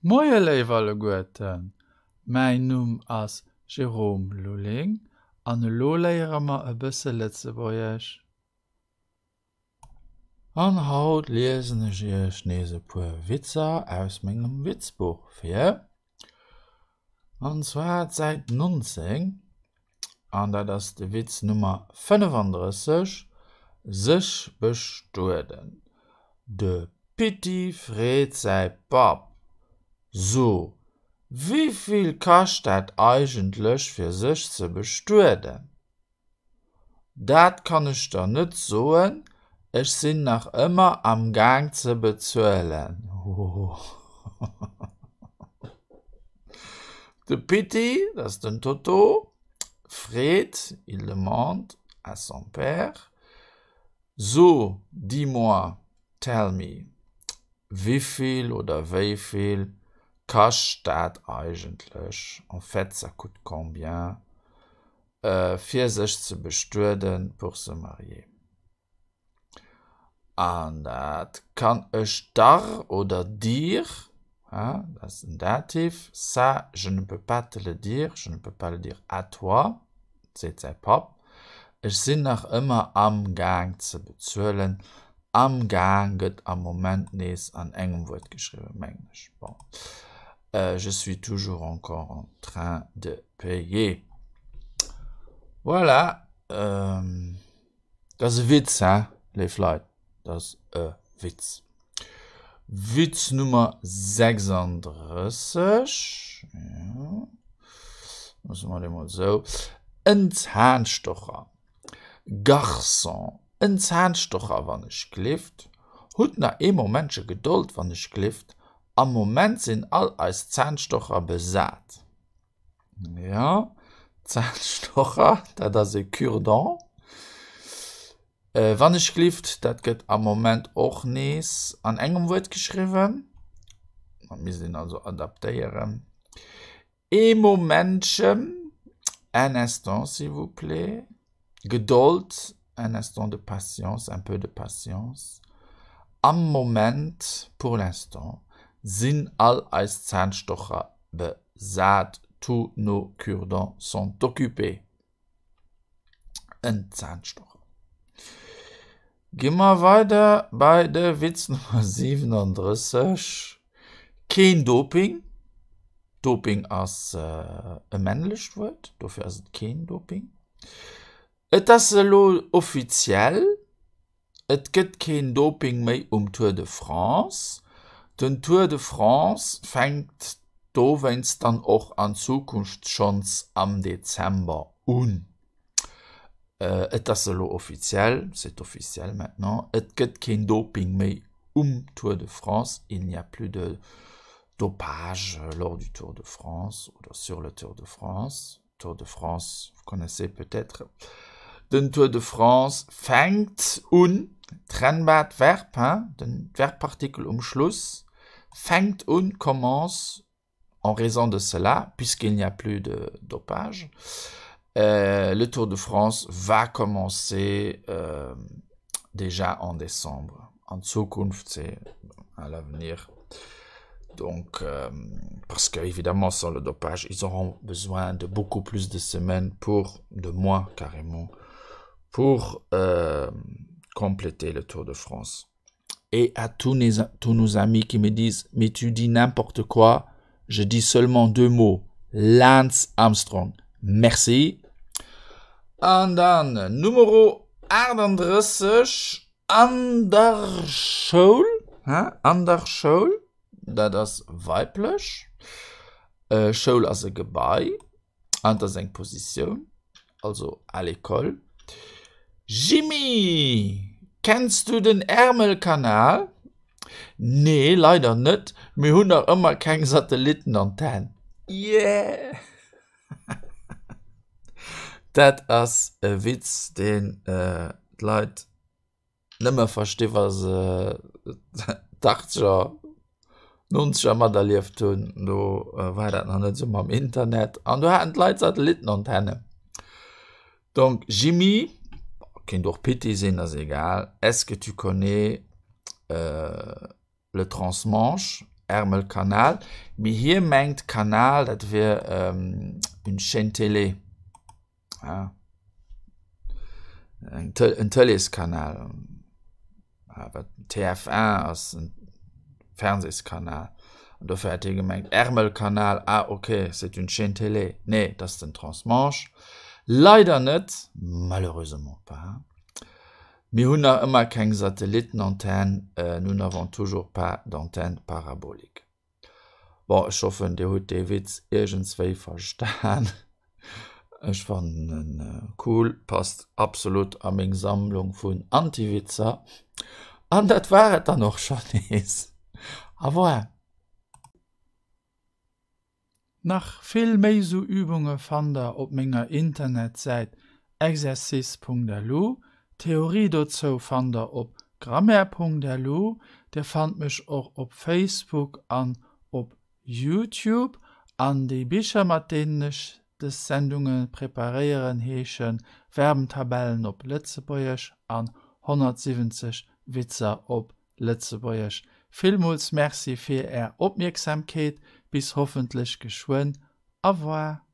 Moie leiwerle Goeten. Mein Numm ass Jerome Luling, an e Loléierer ma e bësse Lettzebuerch. An Haut lesen ech iech nese puer Witzer aus mengem Witzbuch fir. An zwar seit 19, an dat ass de Witz Nummer 35, sech bestuerden. De Pitti fréet sei Pap. So, wieviel kascht dat eigentlech fir sech ze bestuerden? Dat kann ich da net soen, ich sinn nach immer am Gang ze bezuelen. Oh. De Pitti, das den Toto, Fred, il demande à son père, so, dis-moi, tell me, wieviel oder wieviel kascht dat eigentlich? En fait, ça coûte combien? Fir sech ze bestuerden pour se marier. An dat kann ech dar oder dir, das ist ein Dativ, ça, je ne peux pas te le dire, je ne peux pas le dire à toi, seht sei Pap. Ich sinn nach immer am Gang ze bezuelen. Am Gang gëtt am Moment nees an engem Wort geschrieben, Englisch. Bon. Je suis toujours encore en train de payer. Voilà. Das ist ein Witz, les Leute. Das ist ein Witz. Witz Nummer 36. Ja. Müssen wir den mal so. Ein Zahnstocher. Garçon. Ein Zahnstocher, wann ich klift. Hut na emo Menschen Geduld, wann ich klift. Am Moment sind all als Zahnstocher besat. Ja, Zahnstocher, das ist ein Cure-dent. Wann ich klift, das geht am Moment auch nicht an engem Wort geschrieben. Wir müssen also adaptieren. Emo Menschen, un instant, s'il vous plaît. Geduld, un instant de patience, un peu de patience. Am Moment, pour l'instant, sind all als Zahnstocher besat. Tous nos cure-dents sont occupés. Ein Zahnstocher. Gehen wir weiter bei der Witz Nummer 37. Kein Doping. Doping als ein männliches Wort. Dafür ist es kein Doping. Das ist offiziell. Es gibt kein Doping mehr Tour de France. Den Tour de France fängt da, wenn es dann auch an Zukunft schon am Dezember an. Das ist offiziell, c'est officiel maintenant. Es gibt kein Doping mehr Tour de France. Il n'y a plus de dopage lors du Tour de France oder sur le Tour de France. Tour de France, vous connaissez peut-être. Den Tour de France fängt an, trennbart Verb, den Verbpartikel Schluss, fängt an, commence, en raison de cela, puisqu'il n'y a plus de dopage. Le Tour de France va commencer déjà en décembre. En Zukunft, c'est à l'avenir. Donc, parce qu'évidemment, sans le dopage, ils auront besoin de beaucoup plus de semaines, de mois carrément, pour compléter le Tour de France. Et à tous nos amis qui me disent « Mais tu dis n'importe quoi », je dis seulement 2 mots. Lance Armstrong. Merci. Und dann Numero 38. Anderschool. Anderschool. Das ist weiblich. Schule als ein Gebäude. Und das ist eine Position. Also à l'école. Jimmy, kennst du den Ärmelkanal? Nee, leider nicht. Wir haben noch immer keine Satellitenantenne. Yeah! Das ist ein Witz, den die Leute nicht mehr verstehen, was sie 80er, 90er mal erlebt haben. Da war das noch nicht so am Internet. Und da hatten die Leute Satellitenantenne. Donc, Jimmy, kann doch Pitti sein, das ist egal. Est-ce que tu connais le transmanche? Ärmelkanal. Mir hier mengt Kanal, das wäre une chaîne télé. Ja. Ein Téléskanal. Aber TF1 ist ein Fernsehkanal. Und dafür hat er gemeint, Ärmelkanal, okay, c'est une chaîne télé. Nee, das ist ein Transmanche. Leider nicht, malheureusement pas. Wir haben noch immer keine Satellitenantenne, nous n'avons toujours pas d'antenne parabolique. Bon, ich hoffe, der hat den Witz irgendwie verstanden. Ich fand ihn cool, passt absolut an meine Sammlung von Anti-Witzer. Und das war es dann auch schon. Aber Nach viel méi so Übunge fand op ménger Internetseite exercice.delu, Theorie dazu fand op grammaire.delu, der fand mich auch op Facebook an op YouTube, an die Bücher mat denen ich des Sendungen präparieren heechen Verbentabellen op Lützeburgisch an 170 Witzer op Lützeburgisch. Vielmals merci für Ihre Aufmerksamkeit. Bis hoffentlich geschwind. Au revoir.